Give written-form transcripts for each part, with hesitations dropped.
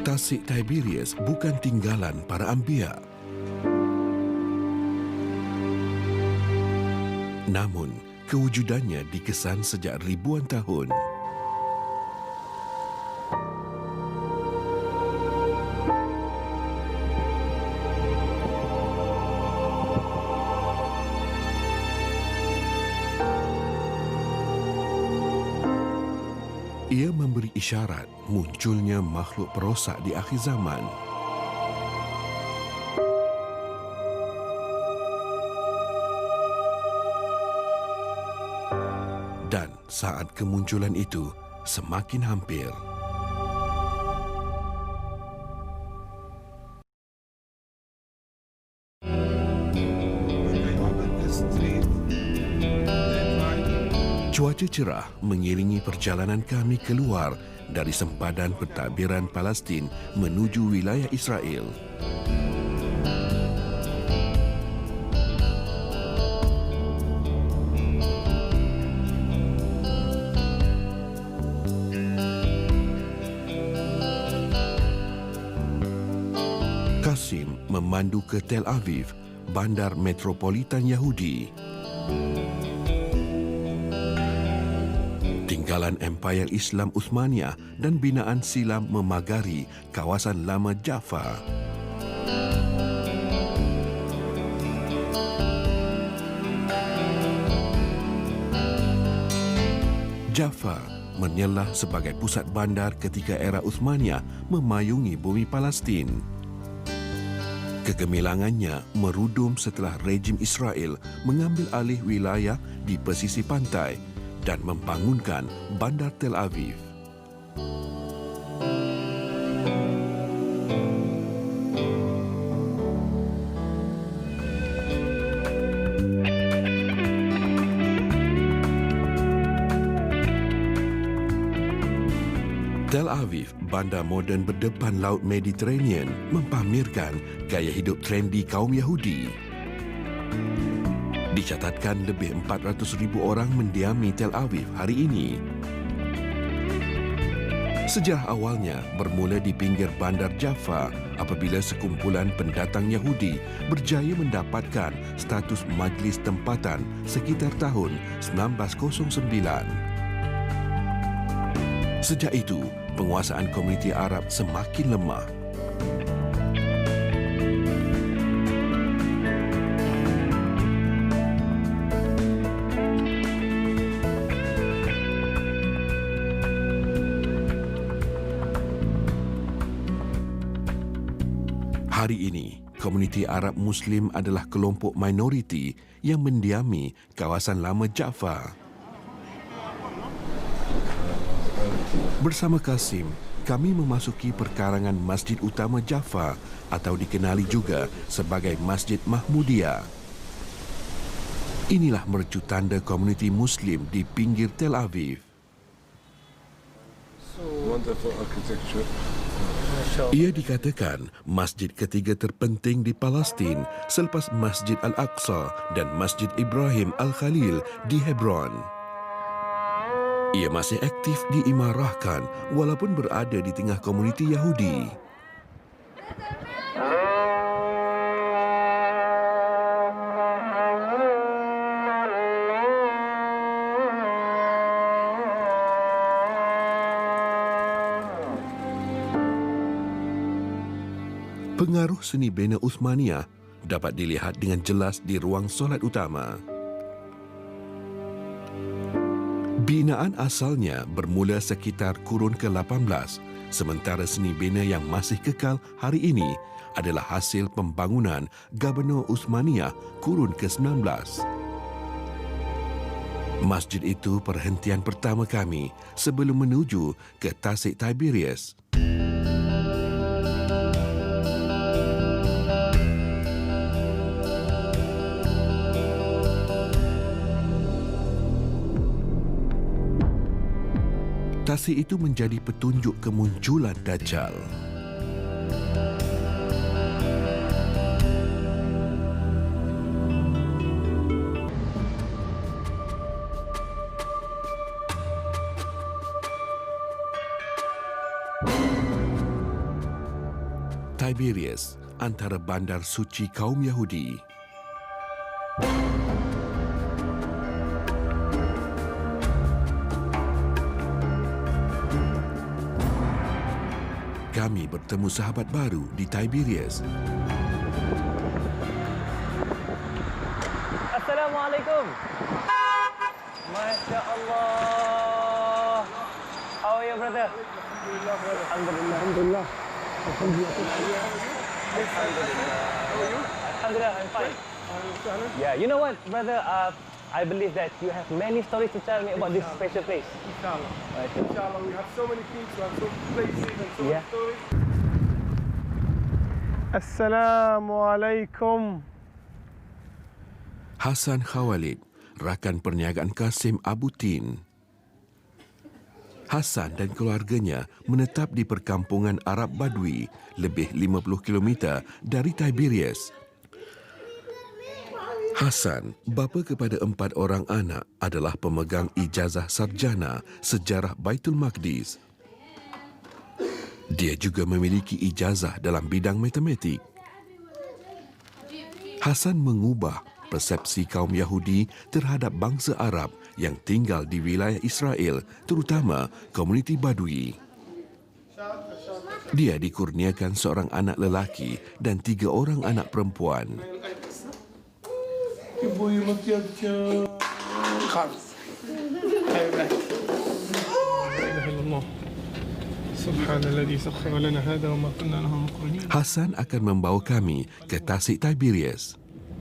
Tasik Tiberias bukan tinggalan para anbiya. Namun, kewujudannya dikesan sejak ribuan tahun. Ia memberi isyarat munculnya makhluk perosak di akhir zaman. Dan saat kemunculan itu semakin hampir. Cuaca cerah mengiringi perjalanan kami keluar dari sempadan pentadbiran Palestin menuju wilayah Israel. Kasim memandu ke Tel Aviv, bandar metropolitan Yahudi. Tinggalan Empayar Islam Uthmaniyah dan binaan silam memagari kawasan lama Jaffa. Jaffa menyelah sebagai pusat bandar ketika era Uthmaniyah memayungi bumi Palestin. Kegemilangannya merudum setelah rejim Israel mengambil alih wilayah di pesisir pantai dan membangunkan Bandar Tel Aviv. Tel Aviv, bandar moden berdepan Laut Mediterranean, mempamerkan gaya hidup trendi kaum Yahudi. Dicatatkan lebih 400,000 orang mendiami Tel Aviv hari ini. Sejarah awalnya bermula di pinggir bandar Jaffa apabila sekumpulan pendatang Yahudi berjaya mendapatkan status majlis tempatan sekitar tahun 1909. Sejak itu, penguasaan komuniti Arab semakin lemah. Hari ini, komuniti Arab Muslim adalah kelompok minoriti yang mendiami kawasan lama Jaffa. Bersama Kasim, kami memasuki perkarangan Masjid Utama Jaffa atau dikenali juga sebagai Masjid Mahmudiyah. Inilah mercu tanda komuniti Muslim di pinggir Tel Aviv. Wonderful architecture. Ia dikatakan masjid ketiga terpenting di Palestin selepas Masjid Al-Aqsa dan Masjid Ibrahim Al-Khalil di Hebron. Ia masih aktif diimarahkan walaupun berada di tengah komuniti Yahudi. Pengaruh seni bina Uthmaniyah dapat dilihat dengan jelas di ruang solat utama. Binaan asalnya bermula sekitar kurun ke-18, sementara seni bina yang masih kekal hari ini adalah hasil pembangunan Gubernur Uthmaniyah kurun ke-19. Masjid itu perhentian pertama kami sebelum menuju ke Tasik Tiberias. Tasik itu menjadi petunjuk kemunculan Dajjal. Tiberias, antara bandar suci kaum Yahudi. Kami bertemu sahabat baru di Tiberias. Assalamualaikum. Masya Allah. How are you, brother? Alhamdulillah, brother. Alhamdulillah. Alhamdulillah. Alhamdulillah. How are you? Alhamdulillah, I'm fine. Yeah, you know what, brother? I believe that you have many stories to tell me about this special place. Inshallah. Inshallah, we have so many things, we have so many places and so Yeah. many stories. Assalamualaikum. Hasan Khawalid, rakan perniagaan Kasim Abu Tin. Hasan dan keluarganya menetap di perkampungan Arab Badui lebih 50 km dari Tiberias. Hasan, bapa kepada 4 orang anak, adalah pemegang ijazah sarjana sejarah Baitul Maqdis. Dia juga memiliki ijazah dalam bidang matematik. Hasan mengubah persepsi kaum Yahudi terhadap bangsa Arab yang tinggal di wilayah Israel, terutama komuniti Badui. Dia dikurniakan seorang anak lelaki dan 3 orang anak perempuan. Ibu makiat خالص. لا إله إلا الله سبحان الذي سخر لنا هذا وما كنا له مقرنين. Hasan akan membawa kami ke Tasik Tiberias.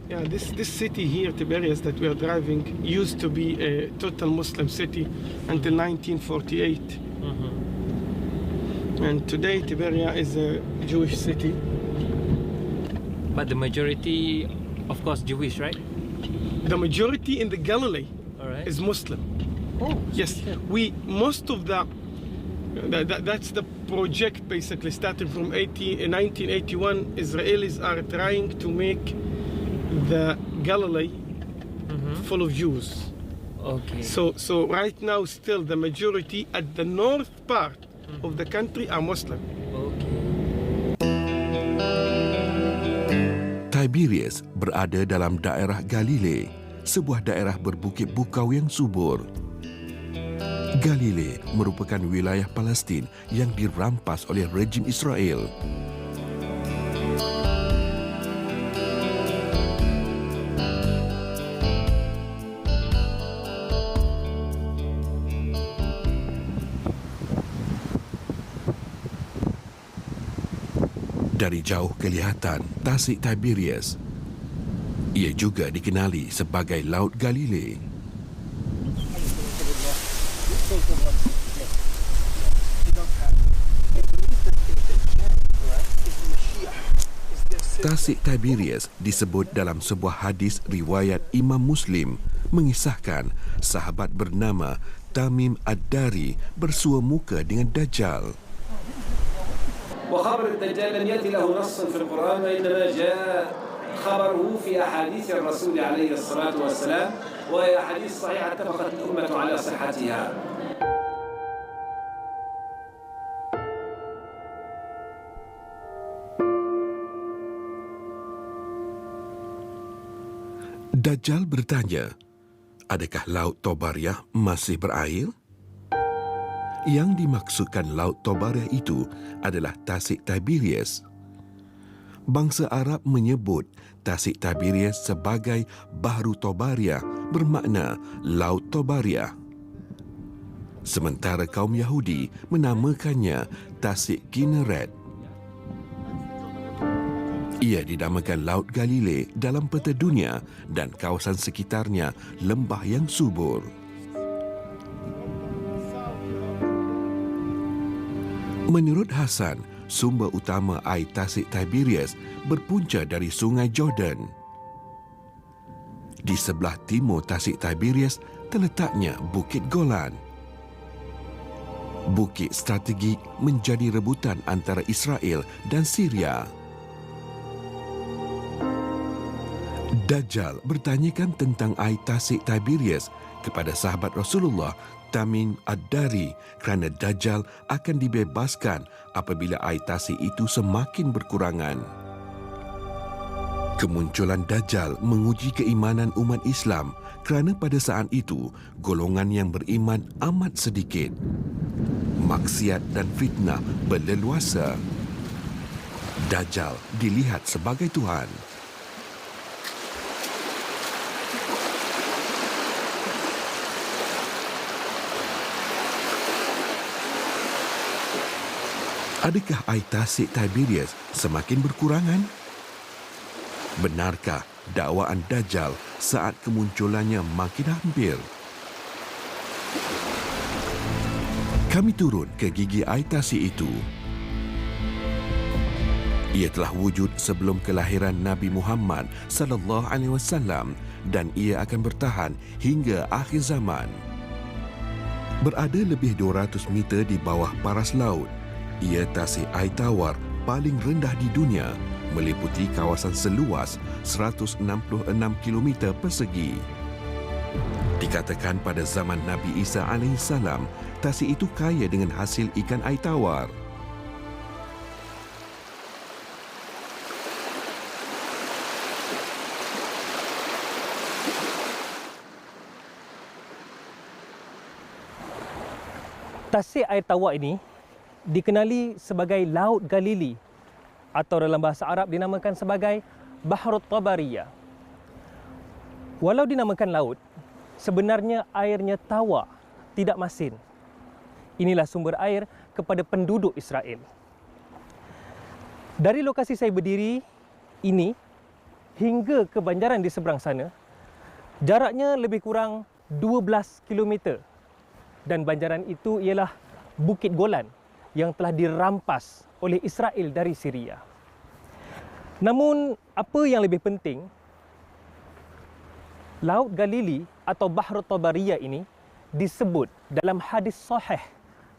Yeah, this city here, Tiberias, that we are driving, used to be a total Muslim city until 1948. And today, Tiberias is a Jewish city. But the majority, of course, Jewish, right? The majority in the Galilee All right. is Muslim. Oh, Yes, most of that's the project basically starting from 1981. Israelis are trying to make the Galilee full of Jews. okay. So right now still the majority at the north part of the country are Muslim. Okay. Tiberias berada dalam daerah Galilea, sebuah daerah berbukit bukau yang subur. Galilea merupakan wilayah Palestin yang dirampas oleh rejim Israel. Dari jauh kelihatan Tasik Tiberias. Ia juga dikenali sebagai Laut Galilea. Tasik Tiberias disebut dalam sebuah hadis riwayat Imam Muslim mengisahkan sahabat bernama Tamim Ad-Dari bersua muka dengan Dajjal. وخبر الدجال لم يأتي له نص في القرآن وإنما جاء خبره في أحاديث الرسول عليه الصلاة والسلام وهي أحاديث صحيحة اتفقت الأمة على صحتها. Dajjal bertanya, adakah Laut Tobariah masih berair? Yang dimaksudkan Laut Tobariah itu adalah Tasik Tiberias. Bangsa Arab menyebut Tasik Tiberias sebagai Bahru Tobariah, bermakna Laut Tobariah. Sementara kaum Yahudi menamakannya Tasik Kinneret. Ia dinamakan Laut Galilea dalam peta dunia dan kawasan sekitarnya lembah yang subur. Menurut Hasan, sumber utama air Tasik Tiberias berpunca dari Sungai Jordan. Di sebelah timur Tasik Tiberias terletaknya Bukit Golan. Bukit strategik menjadi rebutan antara Israel dan Syria. Dajjal bertanyakan tentang air Tasik Tiberias kepada sahabat Rasulullah Tamim Ad-Dari kerana Dajjal akan dibebaskan apabila air tasik itu semakin berkurangan. Kemunculan Dajjal menguji keimanan umat Islam kerana pada saat itu golongan yang beriman amat sedikit. Maksiat dan fitnah berleluasa. Dajjal dilihat sebagai Tuhan. Adakah air tasik Tiberias semakin berkurangan? Benarkah dakwaan Dajjal saat kemunculannya makin hampir? Kami turun ke gigi air tasik itu. Ia telah wujud sebelum kelahiran Nabi Muhammad sallallahu alaihi wasallam dan ia akan bertahan hingga akhir zaman. Berada lebih 200 meter di bawah paras laut, ia tasik air tawar paling rendah di dunia, meliputi kawasan seluas 166 km persegi. Dikatakan pada zaman Nabi Isa AS, tasik itu kaya dengan hasil ikan air tawar. Tasik air tawar ini dikenali sebagai Laut Galili atau dalam bahasa Arab dinamakan sebagai Bahrut Tabariyah. Walau dinamakan laut, sebenarnya airnya tawar, tidak masin. Inilah sumber air kepada penduduk Israel. Dari lokasi saya berdiri ini hingga ke banjaran di seberang sana, jaraknya lebih kurang 12 km. Dan banjaran itu ialah Bukit Golan yang telah dirampas oleh Israel dari Syria. Namun, apa yang lebih penting, Laut Galili atau Bahrut Tabariyah ini disebut dalam hadis sahih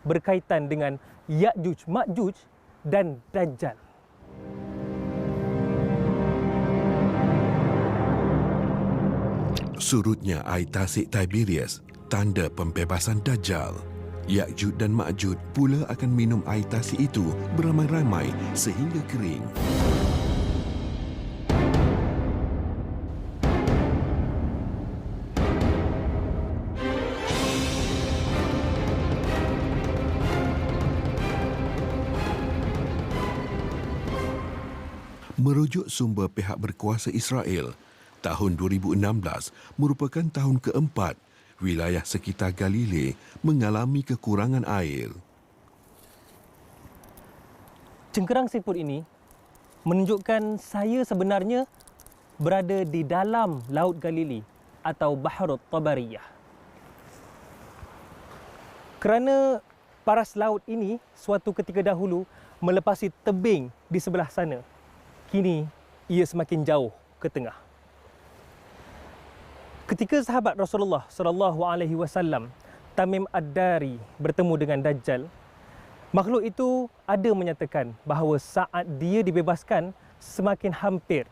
berkaitan dengan Ya'juj Ma'juj dan Dajjal. Surutnya air tasik Tiberias tanda pembebasan Dajjal. Ya'juj dan Ma'juj pula akan minum air tasik itu beramai-ramai sehingga kering. Merujuk sumber pihak berkuasa Israel, tahun 2016 merupakan tahun keempat wilayah sekitar Galilei mengalami kekurangan air. Cengkerang siput ini menunjukkan saya sebenarnya berada di dalam Laut Galili atau Bahrut Tabariyah. Kerana paras laut ini suatu ketika dahulu melepasi tebing di sebelah sana, kini ia semakin jauh ke tengah. Ketika sahabat Rasulullah sallallahu alaihi wasallam Tamim Ad-Dari bertemu dengan Dajjal, makhluk itu ada menyatakan bahawa saat dia dibebaskan semakin hampir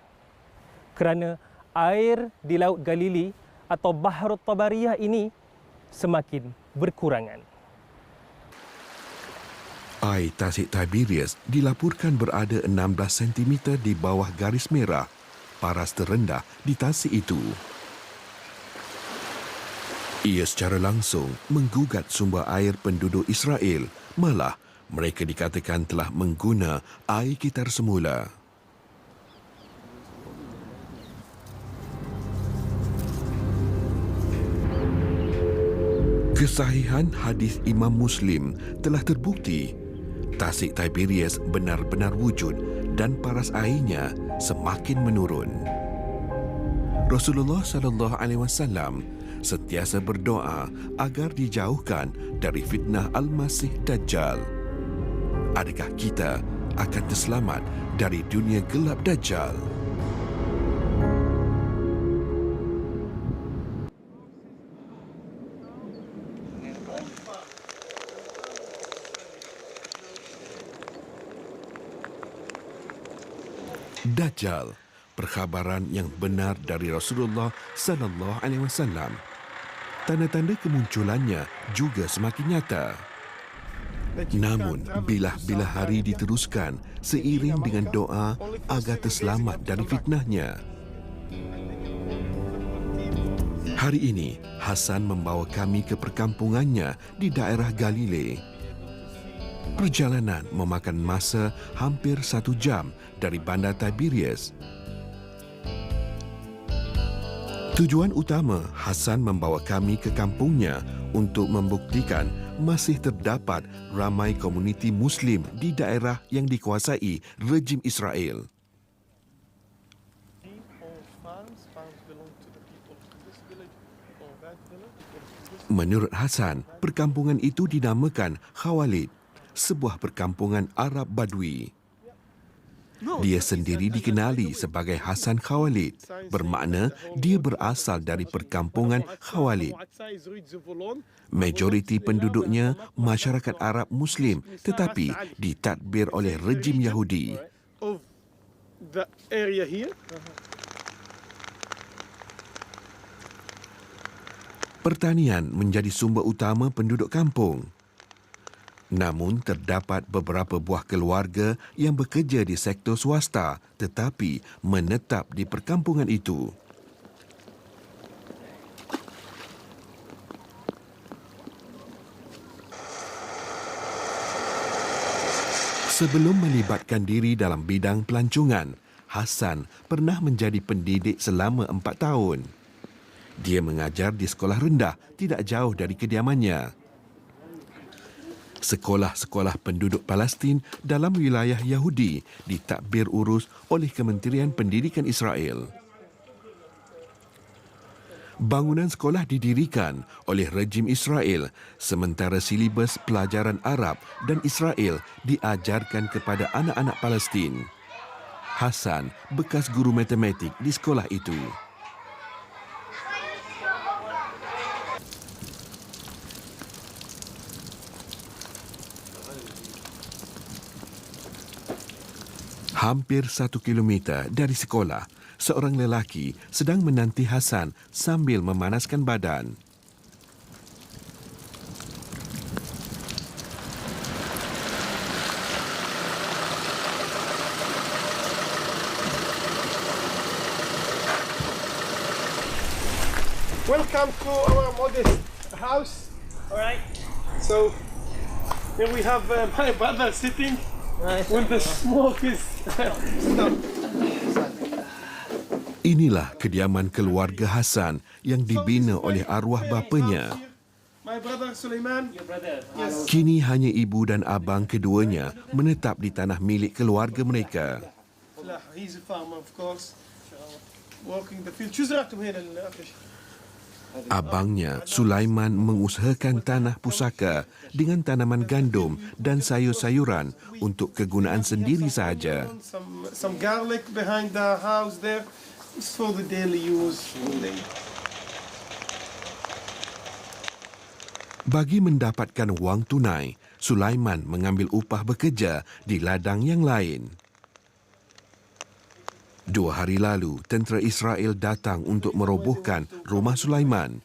kerana air di Laut Galili atau Bahrut Tabariyah ini semakin berkurangan. Air tasik Tiberias dilaporkan berada 16 cm di bawah garis merah, paras terendah di tasik itu. Ia secara langsung menggugat sumber air penduduk Israel, malah mereka dikatakan telah mengguna air kitar semula. Kesahihan hadis Imam Muslim telah terbukti. Tasik Tiberias benar-benar wujud dan paras airnya semakin menurun. Rasulullah sallallahu alaihi wasallam sentiasa berdoa agar dijauhkan dari fitnah Al-Masih Dajjal. Adakah kita akan terselamat dari dunia gelap Dajjal? Dajjal, perkhabaran yang benar dari Rasulullah sallallahu alaihi wasallam. tanda-tanda kemunculannya juga semakin nyata. Namun, bilah-bilah hari diteruskan seiring dengan doa agar terselamat dari fitnahnya. Hari ini, Hasan membawa kami ke perkampungannya di daerah Galilei. Perjalanan memakan masa hampir 1 jam dari bandar Tiberias. Tujuan utama Hasan membawa kami ke kampungnya untuk membuktikan masih terdapat ramai komuniti Muslim di daerah yang dikuasai rejim Israel. Menurut Hasan, perkampungan itu dinamakan Khawalid, sebuah perkampungan Arab Badui. Dia sendiri dikenali sebagai Hasan Khawalid, bermakna dia berasal dari perkampungan Khawalid. Majoriti penduduknya masyarakat Arab Muslim tetapi ditadbir oleh rejim Yahudi. Pertanian menjadi sumber utama penduduk kampung. Namun, terdapat beberapa buah keluarga yang bekerja di sektor swasta tetapi menetap di perkampungan itu. Sebelum melibatkan diri dalam bidang pelancongan, Hasan pernah menjadi pendidik selama 4 tahun. Dia mengajar di sekolah rendah tidak jauh dari kediamannya. Sekolah-sekolah penduduk Palestin dalam wilayah Yahudi ditadbir urus oleh Kementerian Pendidikan Israel. Bangunan sekolah didirikan oleh rejim Israel sementara silibus pelajaran Arab dan Israel diajarkan kepada anak-anak Palestin. Hasan bekas guru matematik di sekolah itu. Hampir 1 kilometer dari sekolah, seorang lelaki sedang menanti Hasan sambil memanaskan badan. Welcome to our modest house. All right. So here we have my brother sitting when the smoke is stopped. Inilah kediaman keluarga Hasan yang dibina oleh arwah bapanya. My brother Sulaiman. Yes. Kini hanya ibu dan abang keduanya menetap di tanah milik keluarga mereka. He's a farmer, of course. Working the field. شو زرعتم هنا Abangnya, Sulaiman, mengusahakan tanah pusaka dengan tanaman gandum dan sayur-sayuran untuk kegunaan sendiri sahaja. Some garlic behind the house there. It's for the daily use. Bagi mendapatkan wang tunai, Sulaiman mengambil upah bekerja di ladang yang lain. 2 hari lalu, tentera Israel datang untuk merobohkan rumah Sulaiman.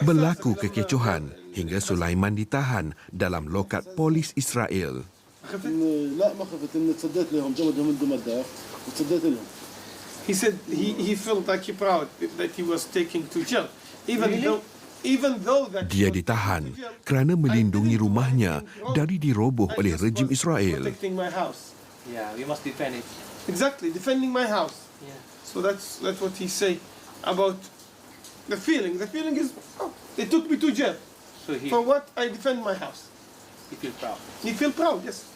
Berlaku kekecohan hingga Sulaiman ditahan dalam lokat polis Israel. He said he felt like proud that he was taken to jail, even though that Dia ditahan kerana melindungi rumahnya dari diroboh oleh rejim Israel. protecting my house. Yeah, we must defend it. Exactly, defending my house. Yeah. So that's what he say about the feeling. The feeling is, oh, they took me to jail. So he For what? I defend my house. feel proud. You feel proud, yes.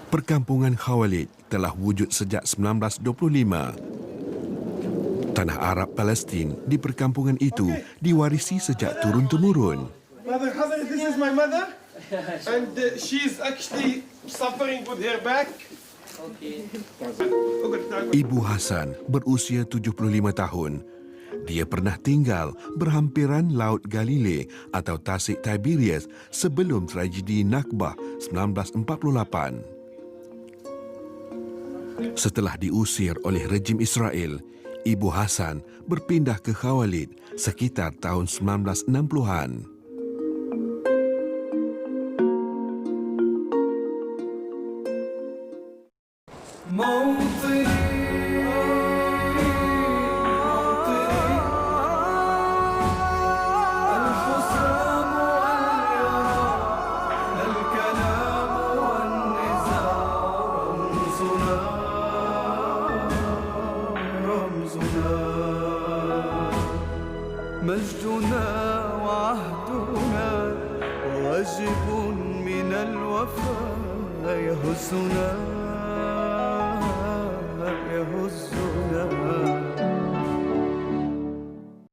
Perkampungan Khawalid telah wujud sejak 1925. Tanah Arab Palestin di perkampungan itu diwarisi sejak turun-temurun. Mother, this is my mother. And she's actually suffering with her back. Okay. Ibu Hasan berusia 75 tahun. Dia pernah tinggal berhampiran Laut Galilei atau Tasik Tiberias sebelum tragedi Nakbah 1948. Setelah diusir oleh rejim Israel, Ibu Hasan berpindah ke Khawalid sekitar tahun 1960-an. مجدنا وعهدنا واجب من الوفاء يهزنا